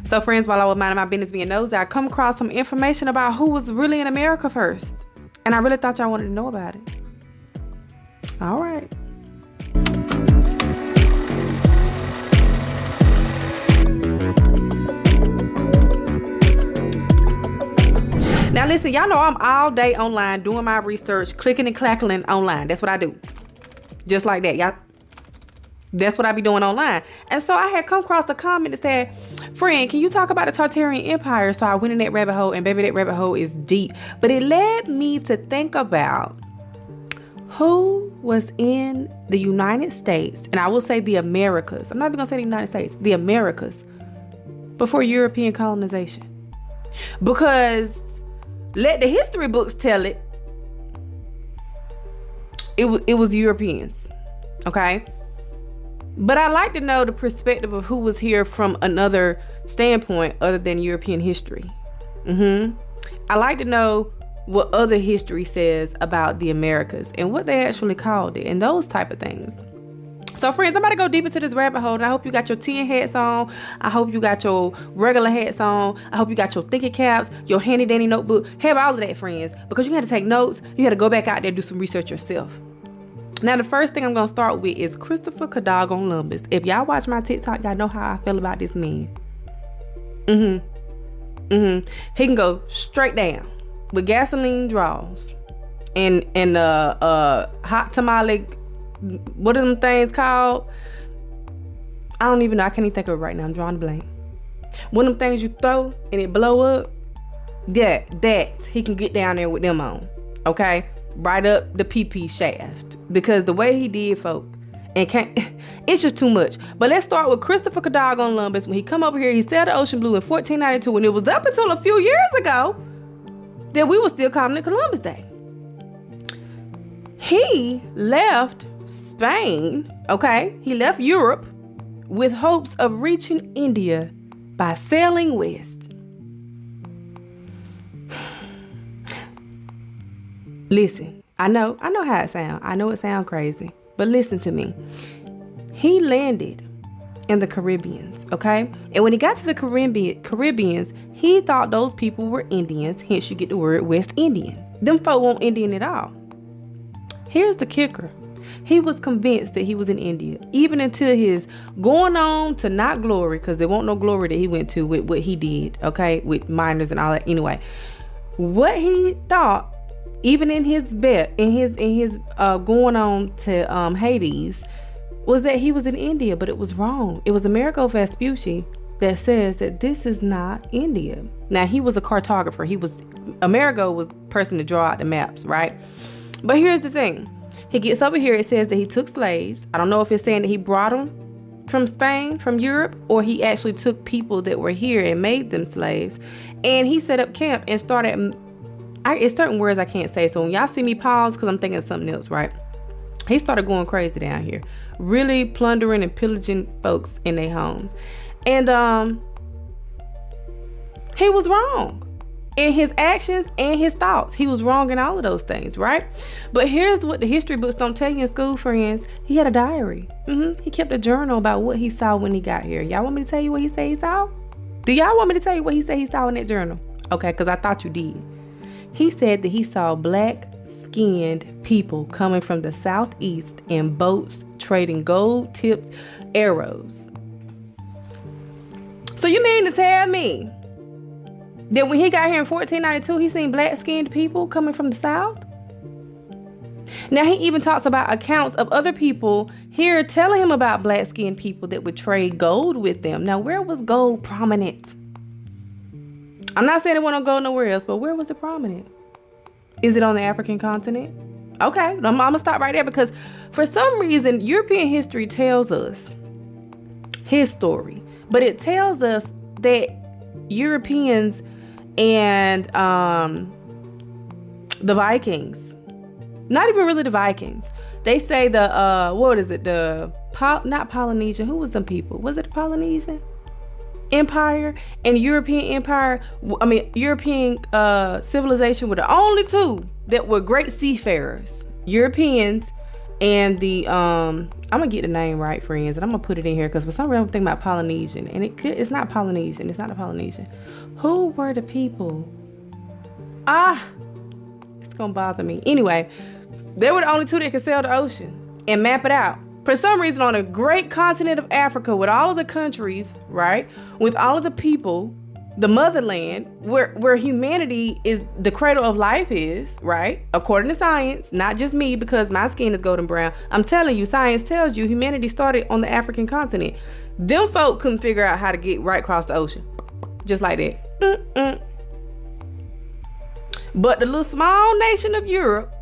So friends, while I was minding my business being nosy, I come across some information about who was really in America first. And I really thought y'all wanted to know about it. All right. Now listen, y'all know I'm all day online doing my research, clicking and clackling online. That's what I do. Just like that, y'all. That's what I be doing online. And so I had come across a comment that said, friend, can you talk about the Tartarian Empire? So I went in that rabbit hole, and baby, that rabbit hole is deep. But it led me to think about who was in the United States, and I will say the Americas. I'm not even gonna say the United States, the Americas, before European colonization. Because let the history books tell it, it was Europeans, okay? But I like to know the perspective of who was here from another standpoint other than European history. I like to know what other history says about the Americas and what they actually called it and those type of things. So friends, I'm about to go deep into this rabbit hole, and I hope you got your tin hats on. I hope you got your regular hats on. I hope you got your thinking caps, your handy dandy notebook. Have all of that, friends, because you got to take notes. You got to go back out there and do some research yourself. Now, the first thing I'm going to start with is Christopher Columbus. If y'all watch my TikTok, y'all know how I feel about this man. He can go straight down with gasoline draws and hot tamale. What are them things called? I don't even know. I can't even think of it right now. I'm drawing a blank. One of them things you throw and it blow up. That he can get down there with them on. Okay? Right up the pee shaft. Because the way he did, folk, and it's just too much. But let's start with Christopher Columbus. When he come over here, he sailed the ocean blue in 1492, and it was up until a few years ago that we were still calling it Columbus Day. He left Spain, okay? He left Europe with hopes of reaching India by sailing west. Listen, I know how it sounds. I know it sounds crazy, but listen to me. He landed in the Caribbeans, okay? And when he got to the Caribbeans, he thought those people were Indians, hence you get the word West Indian. Them folk weren't Indian at all. Here's the kicker. He was convinced that he was in India, even until his going on to not glory, because there won't no glory that he went to with what he did, okay, with miners and all that. Anyway, what he thought, even in his going on to Hades, was that he was in India, but it was wrong. It was Amerigo Vespucci that says that this is not India. Now, he was a cartographer. Amerigo was the person to draw out the maps, right? But here's the thing. He gets over here, it says that he took slaves. I don't know if it's saying that he brought them from Spain, from Europe, or he actually took people that were here and made them slaves. And he set up camp and started, it's certain words I can't say. So when y'all see me pause, because I'm thinking of something else, right? He started going crazy down here, really plundering and pillaging folks in their homes. And he was wrong in his actions and his thoughts. He was wrong in all of those things, right? But here's what the history books don't tell you in school, friends. He had a diary. He kept a journal about what he saw when he got here. Y'all want me to tell you what he said he saw? Do y'all want me to tell you what he said he saw in that journal? Okay, because I thought you did. He said that he saw black-skinned people coming from the southeast in boats trading gold-tipped arrows. So you mean to tell me that when he got here in 1492, he seen black-skinned people coming from the south? Now, he even talks about accounts of other people here telling him about black-skinned people that would trade gold with them. Now, where was gold prominent? I'm not saying it wasn't gold nowhere else, but where was it prominent? Is it on the African continent? Okay, I'm going to stop right there, because for some reason, European history tells us his story, but it tells us that Europeans and the Vikings, not even really the Vikings, they say not Polynesian, who was them people? Was it the Polynesian Empire and European Empire? European civilization were the only two that were great seafarers. Europeans And the I'm gonna get the name right, friends, and I'm gonna put it in here because for some reason I'm thinking about Polynesian, and it's not Polynesian. It's not a Polynesian. Who were the people? It's gonna bother me. Anyway, they were the only two that could sail the ocean and map it out. For some reason, on a great continent of Africa, with all of the countries, right, with all of the people, the motherland, where humanity is, the cradle of life is, right, according to science, not just me because my skin is golden brown. I'm telling you, science tells you humanity started on the African continent. Them folk couldn't figure out how to get right across the ocean, just like that. But the little small nation of Europe,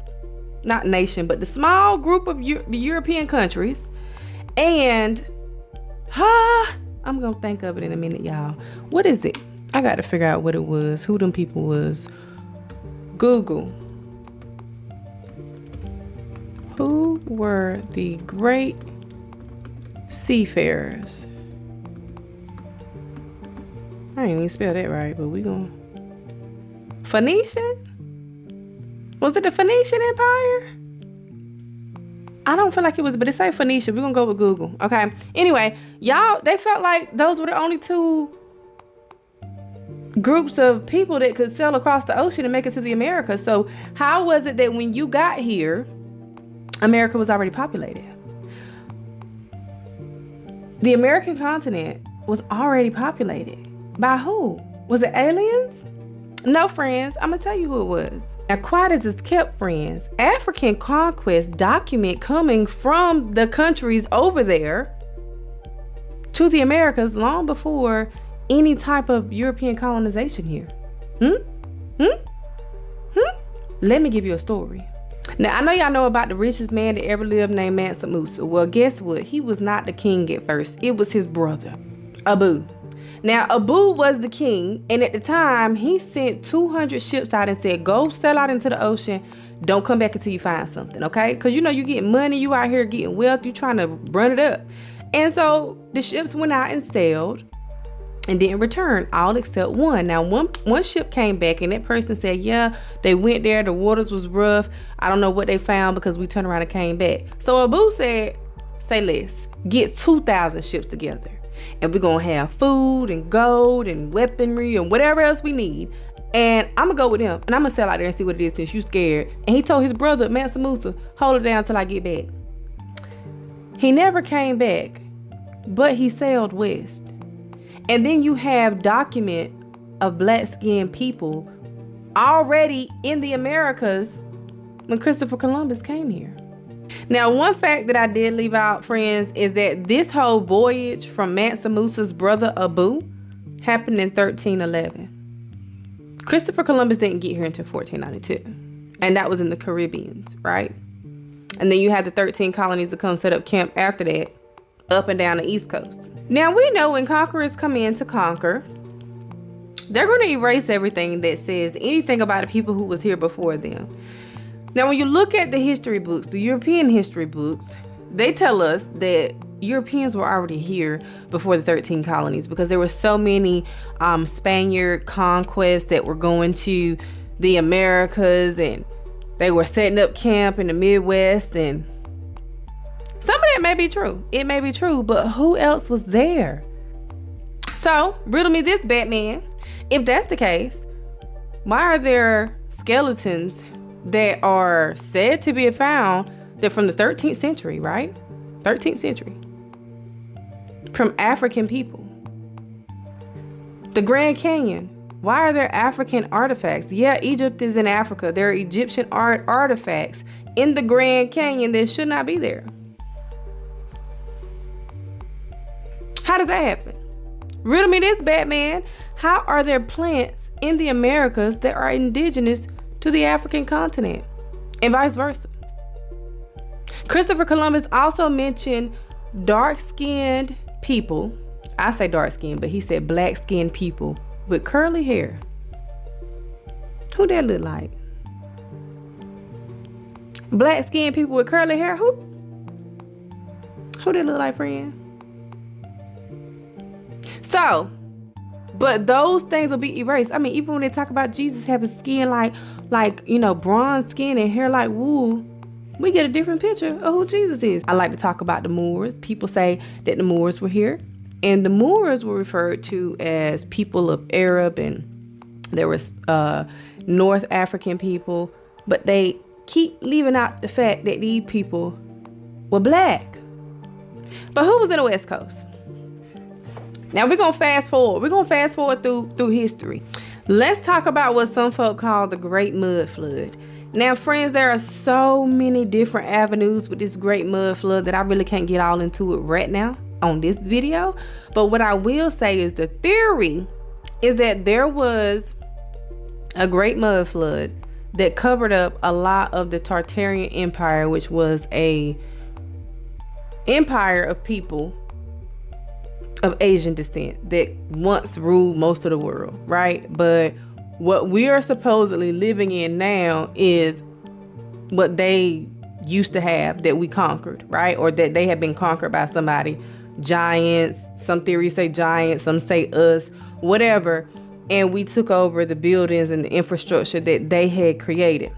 not nation, but the small group of the European countries, and I'm gonna think of it in a minute, y'all. What is it? I got to figure out what it was, who them people was. Google. Who were the great seafarers? I ain't even spell that right, but we gonna. Phoenician? Was it the Phoenician Empire? I don't feel like it was, but it say Phoenicia. We're gonna go with Google. Okay. Anyway, y'all, they felt like those were the only two groups of people that could sail across the ocean and make it to the Americas. So how was it that when you got here, America was already populated? The American continent was already populated. By who? Was it aliens? No, friends. I'm gonna tell you who it was. Now, quiet as it's kept, friends, African conquest document coming from the countries over there to the Americas long before any type of European colonization here. Let me give you a story. Now, I know y'all know about the richest man that ever lived named Mansa Musa. Well, guess what? He was not the king at first. It was his brother, Abu. Now, Abu was the king, and at the time, he sent 200 ships out and said, go sail out into the ocean. Don't come back until you find something, okay? Because, you know, you getting money, you out here getting wealth, you trying to run it up. And so the ships went out and sailed and didn't return, all except one. Now, one ship came back, and that person said, yeah, they went there, the waters was rough. I don't know what they found because we turned around and came back. So Abu said, say less, get 2,000 ships together. And we're going to have food and gold and weaponry and whatever else we need. And I'm going to go with him. And I'm going to sail out there and see what it is since you scared. And he told his brother, Mansa Musa, hold it down till I get back. He never came back, but he sailed west. And then you have document of black-skinned people already in the Americas when Christopher Columbus came here. Now, one fact that I did leave out, friends, is that this whole voyage from Mansa Musa's brother Abu happened in 1311. Christopher Columbus didn't get here until 1492, and that was in the Caribbean, right? And then you had the 13 colonies that come set up camp after that, up and down the East Coast. Now, we know when conquerors come in to conquer, they're going to erase everything that says anything about the people who was here before them. Now, when you look at the history books, the European history books, they tell us that Europeans were already here before the 13 colonies because there were so many Spaniard conquests that were going to the Americas, and they were setting up camp in the Midwest, and some of that may be true. It may be true, but who else was there? So, riddle me this, Batman. If that's the case, why are there skeletons that are said to be found that from the 13th century, right? 13th century. From African people. The Grand Canyon. Why are there African artifacts? Yeah, Egypt is in Africa. There are Egyptian artifacts in the Grand Canyon that should not be there. How does that happen? Riddle me this, Batman. How are there plants in the Americas that are indigenous to the African continent, and vice versa? Christopher Columbus also mentioned dark-skinned people. I say dark-skinned, but he said black-skinned people with curly hair. Who that look like? Black-skinned people with curly hair? Who that look like, friend? So, but those things will be erased. I mean, even when they talk about Jesus having skin like, you know, bronze skin and hair like wool, we get a different picture of who Jesus is. I like to talk about the Moors. People say that the Moors were here, and the Moors were referred to as people of Arab, and there was North African people, but they keep leaving out the fact that these people were black. But who was in the West Coast? Now we're gonna fast forward. We're gonna fast forward through history. Let's talk about what some folk call the Great Mud Flood. Now, friends, there are so many different avenues with this Great Mud Flood that I really can't get all into it right now on this video. But what I will say is the theory is that there was a Great Mud Flood that covered up a lot of the Tartarian Empire, which was a empire of people of Asian descent that once ruled most of the world, right? But what we are supposedly living in now is what they used to have that we conquered, right? Or that they have been conquered by somebody. Giants, some theories say giants, some say us, whatever. And we took over the buildings and the infrastructure that they had created.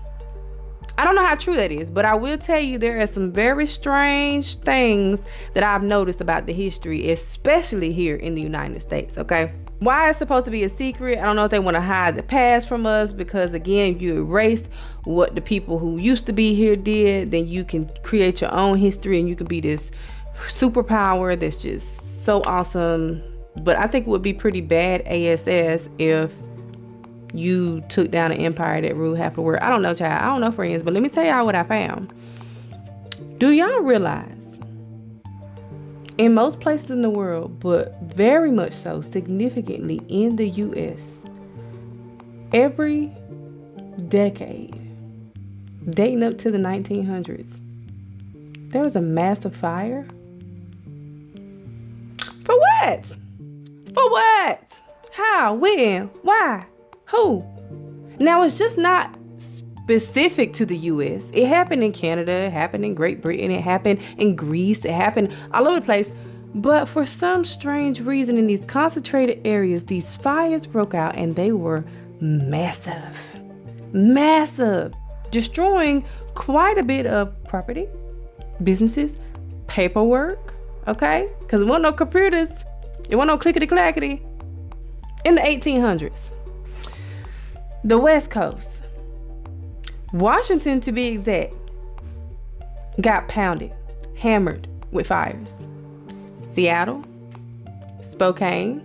I don't know how true that is, but I will tell you there are some very strange things that I've noticed about the history, especially here in the United States, okay? Why it's supposed to be a secret, I don't know if they want to hide the past from us, because again, if you erase what the people who used to be here did, then you can create your own history and you can be this superpower that's just so awesome. But I think it would be pretty bad ASS if you took down an empire that ruled half the world. I don't know, child. I don't know, friends, but let me tell y'all what I found. Do y'all realize in most places in the world, but very much so significantly in the US, every decade dating up to the 1900s, there was a massive fire? For what? For what? How? When? Why? Who? Now, it's just not specific to the US. It happened in Canada, it happened in Great Britain, it happened in Greece, it happened all over the place. But for some strange reason, in these concentrated areas, these fires broke out and they were massive. Massive. Destroying quite a bit of property, businesses, paperwork, okay? Because there wasn't no computers, there wasn't no clickety-clackety. In the 1800s, the West Coast, Washington to be exact, got pounded, hammered with fires. Seattle, Spokane,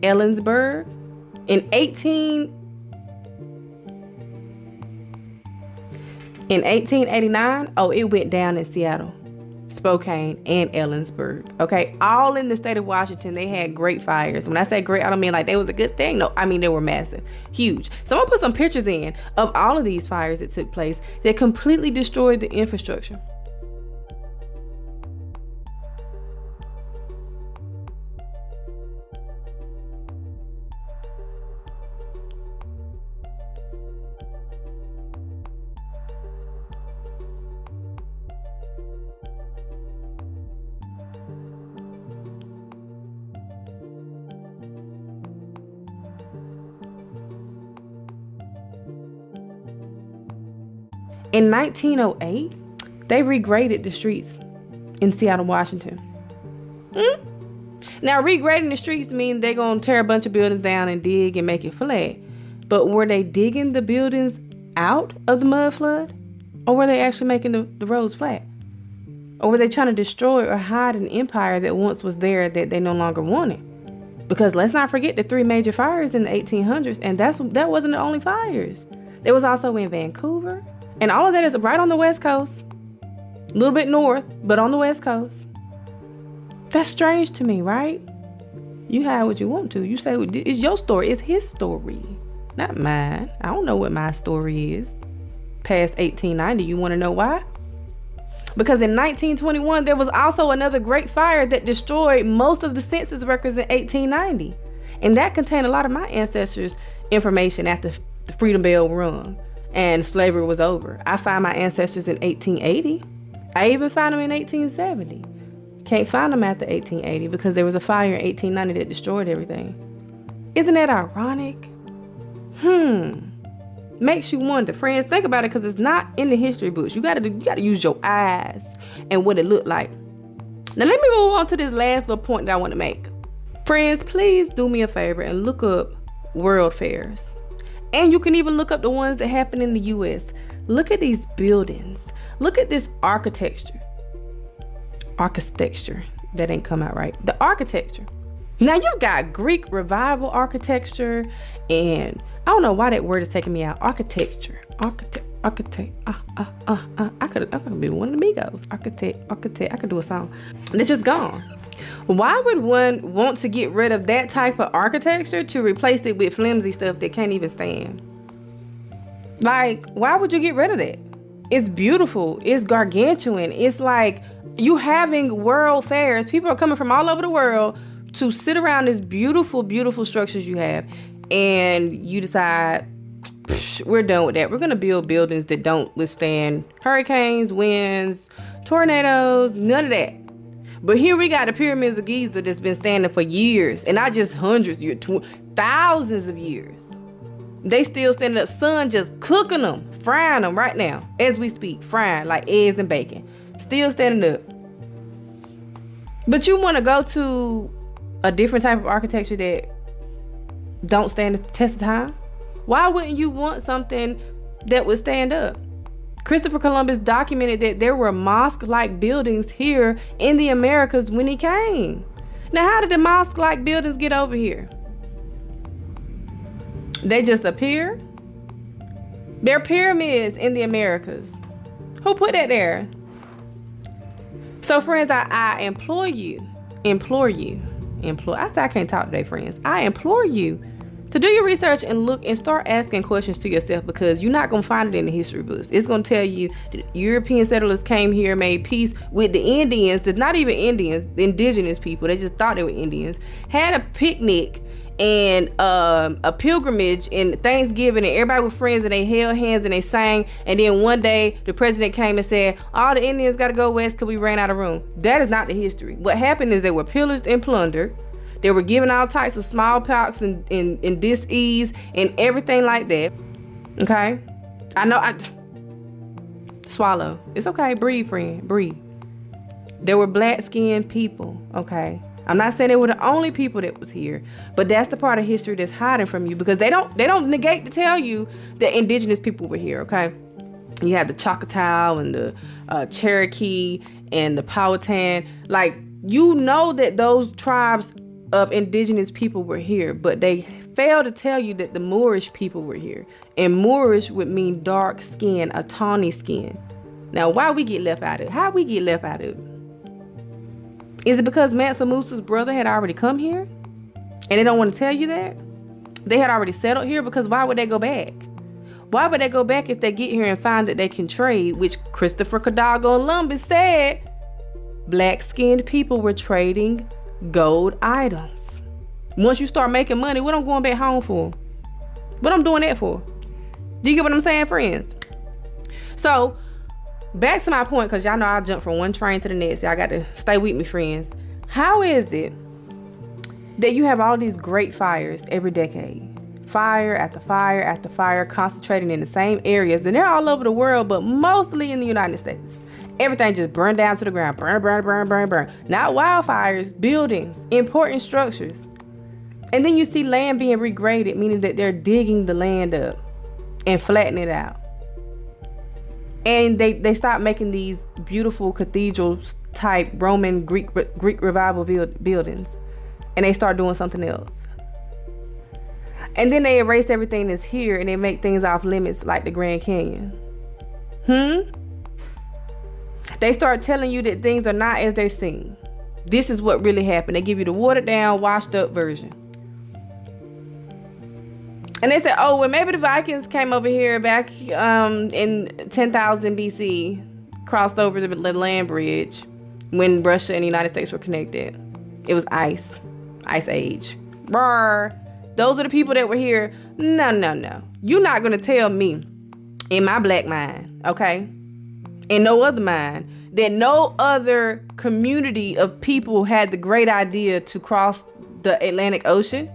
Ellensburg. In 1889, it went down in Seattle, Spokane, and Ellensburg. Okay, all in the state of Washington, they had great fires. When I say great, I don't mean like they was a good thing. No, I mean they were massive, huge. So I'm gonna put some pictures in of all of these fires that took place that completely destroyed the infrastructure. In 1908, they regraded the streets in Seattle, Washington. Now, regrading the streets means they're going to tear a bunch of buildings down and dig and make it flat. But were they digging the buildings out of the mud flood? Or were they actually making the roads flat? Or were they trying to destroy or hide an empire that once was there that they no longer wanted? Because let's not forget the 3 major fires in the 1800s. And that wasn't the only fires. There was also in Vancouver. And all of that is right on the West Coast. A little bit north, but on the West Coast. That's strange to me, right? You hide what you want to. You say it's your story. It's his story, not mine. I don't know what my story is. Past 1890, you want to know why? Because in 1921, there was also another great fire that destroyed most of the census records in 1890. And that contained a lot of my ancestors' information after the Freedom Bell rung and slavery was over. I find my ancestors in 1880. I even found them in 1870. Can't find them after 1880 because there was a fire in 1890 that destroyed everything. Isn't that ironic? Makes you wonder. Friends, think about it, because it's not in the history books. You gotta use your eyes and what it looked like. Now let me move on to this last little point that I want to make. Friends, please do me a favor and look up world fairs. And you can even look up the ones that happen in the US. Look at these buildings. Look at this architecture. Architecture. That ain't come out right. The architecture. Now you've got Greek revival architecture, and I don't know why that word is taking me out. Architecture. Architect. I could be one of the Migos. Architect. I could do a song. And it's just gone. Why would one want to get rid of that type of architecture to replace it with flimsy stuff that can't even stand? Like, why would you get rid of that? It's beautiful. It's gargantuan. It's like you having world fairs. People are coming from all over the world to sit around this beautiful, beautiful structures you have. And you decide, we're done with that. We're going to build buildings that don't withstand hurricanes, winds, tornadoes, none of that. But here we got the pyramids of Giza that's been standing for years, and not just hundreds of years, thousands of years. They still standing up, sun just cooking them, frying them right now as we speak, frying like eggs and bacon, still standing up. But you want to go to a different type of architecture that don't stand the test of time? Why wouldn't you want something that would stand up? Christopher Columbus documented that there were mosque-like buildings here in the Americas when he came. Now, how did the mosque-like buildings get over here? They just appear? They're pyramids in the Americas. Who put that there? So, friends, I implore you. I say I can't talk today, friends. I implore you to do your research and look and start asking questions to yourself, because you're not going to find it in the history books. It's going to tell you that European settlers came here, made peace with the Indians. That's not even Indians, the indigenous people. They just thought they were Indians. Had a picnic and a pilgrimage and Thanksgiving, and everybody was friends, and they held hands and they sang. And then one day the president came and said, all the Indians got to go west because we ran out of room. That is not the history. What happened is they were pillaged and plundered. They were given all types of smallpox and dis-ease and everything like that. Okay? I know. Swallow. It's okay. Breathe, friend. Breathe. There were black-skinned people. Okay? I'm not saying they were the only people that was here, but that's the part of history that's hiding from you, because they don't negate to tell you that indigenous people were here. Okay? You have the Choctaw and the Cherokee and the Powhatan. Like, you know that those tribes of indigenous people were here, but they fail to tell you that the Moorish people were here. And Moorish would mean dark skin, a tawny skin. Now, why we get left out of it? How we get left out of it? Is it because Mansa Musa's brother had already come here and they don't want to tell you that? They had already settled here, because why would they go back? Why would they go back if they get here and find that they can trade, which Christopher Columbus said black-skinned people were trading gold items. Once you start making money, what I'm going back home for? What I'm doing that for? Do you get what I'm saying, friends? So, back to my point, because y'all know I jump from one train to the next. Y'all got to stay with me, friends. How is it that you have all these great fires every decade? Fire after fire after fire, concentrating in the same areas. And they're all over the world, but mostly in the United States. Everything just burned down to the ground. Burn. Not wildfires, buildings, important structures. And then you see land being regraded, meaning that they're digging the land up and flattening it out. And they stop making these beautiful cathedral type Roman Greek revival buildings. And they start doing something else. And then they erase everything that's here and they make things off limits, like the Grand Canyon. They start telling you that things are not as they seem. This is what really happened. They give you the watered down, washed up version. And they said, oh, well, maybe the Vikings came over here back in 10,000 BC, crossed over the land bridge when Russia and the United States were connected. It was ice age. Brr. Those are the people that were here. No. You're not going to tell me, in my black mind, okay, and no other mind, that no other community of people had the great idea to cross the Atlantic Ocean.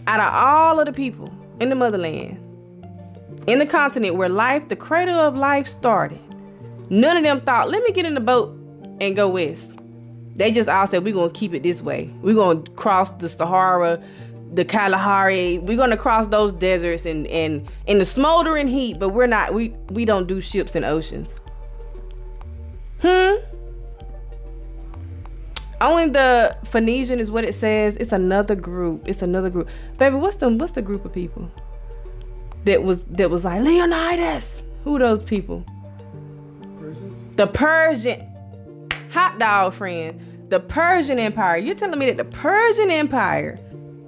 Out of all of the people in the motherland, in the continent where life, the cradle of life started, none of them thought, let me get in the boat and go west. They just all said, we're going to keep it this way. We're going to cross the Sahara, the Kalahari. We're going to cross those deserts and in the smoldering heat, but we don't do ships in oceans. Only the Phoenician is what it says. It's another group. Baby, what's the group of people that was like Leonidas? Who are those people? Persians? The Persian hot dog friend. The Persian Empire. You're telling me that the Persian Empire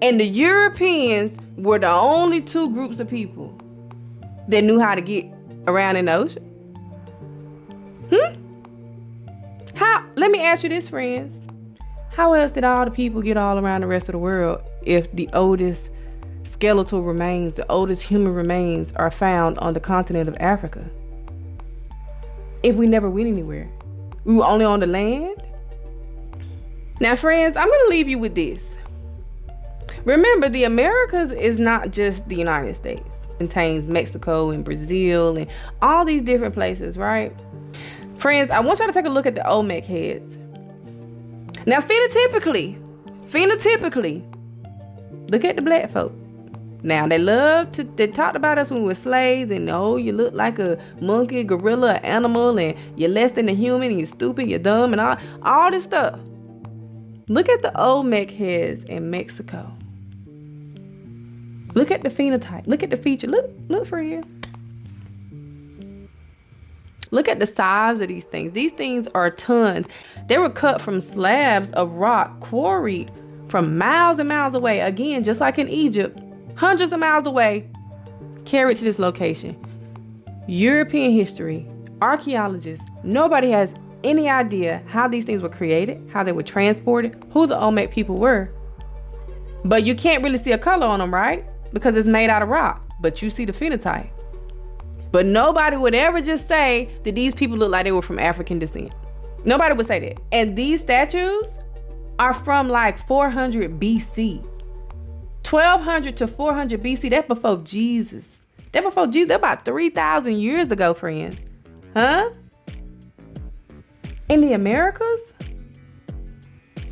and the Europeans were the only two groups of people that knew how to get around in the ocean? Let me ask you this, friends. How else did all the people get all around the rest of the world if the oldest skeletal remains, the oldest human remains are found on the continent of Africa? If we never went anywhere, we were only on the land? Now, friends, I'm going to leave you with this. Remember, the Americas is not just the United States. It contains Mexico and Brazil and all these different places, right? Friends, I want y'all to take a look at the Olmec heads. Now, phenotypically, look at the black folk. Now, they talked about us when we were slaves and, oh, you look like a monkey, gorilla, animal, and you're less than a human, and you're stupid, you're dumb, and all this stuff. Look at the Olmec heads in Mexico. Look at the phenotype. Look at the feature. Look for here. Look at the size of these things. These things are tons. They were cut from slabs of rock quarried from miles and miles away. Again, just like in Egypt, hundreds of miles away, carried to this location. European history, archaeologists, nobody has any idea how these things were created, how they were transported, who the Olmec people were. But you can't really see a color on them, right? Because it's made out of rock, but you see the phenotype. But nobody would ever just say that these people look like they were from African descent. Nobody would say that. And these statues are from like 400 BC. 1200 to 400 BC, that's before Jesus. That's about 3,000 years ago, friend. Huh? In the Americas?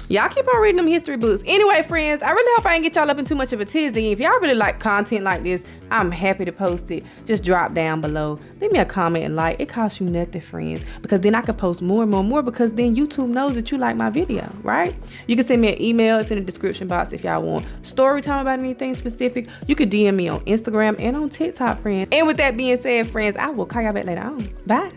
Y'all keep on reading them history books. Anyway, friends, I really hope I didn't get y'all up in too much of a tizzy. If y'all really like content like this, I'm happy to post it. Just drop down below. Leave me a comment and like. It costs you nothing, friends. Because then I can post more and more because then YouTube knows that you like my video, right? You can send me an email. It's in the description box if y'all want story time about anything specific. You could DM me on Instagram and on TikTok, friends. And with that being said, friends, I will call y'all back later on. Bye.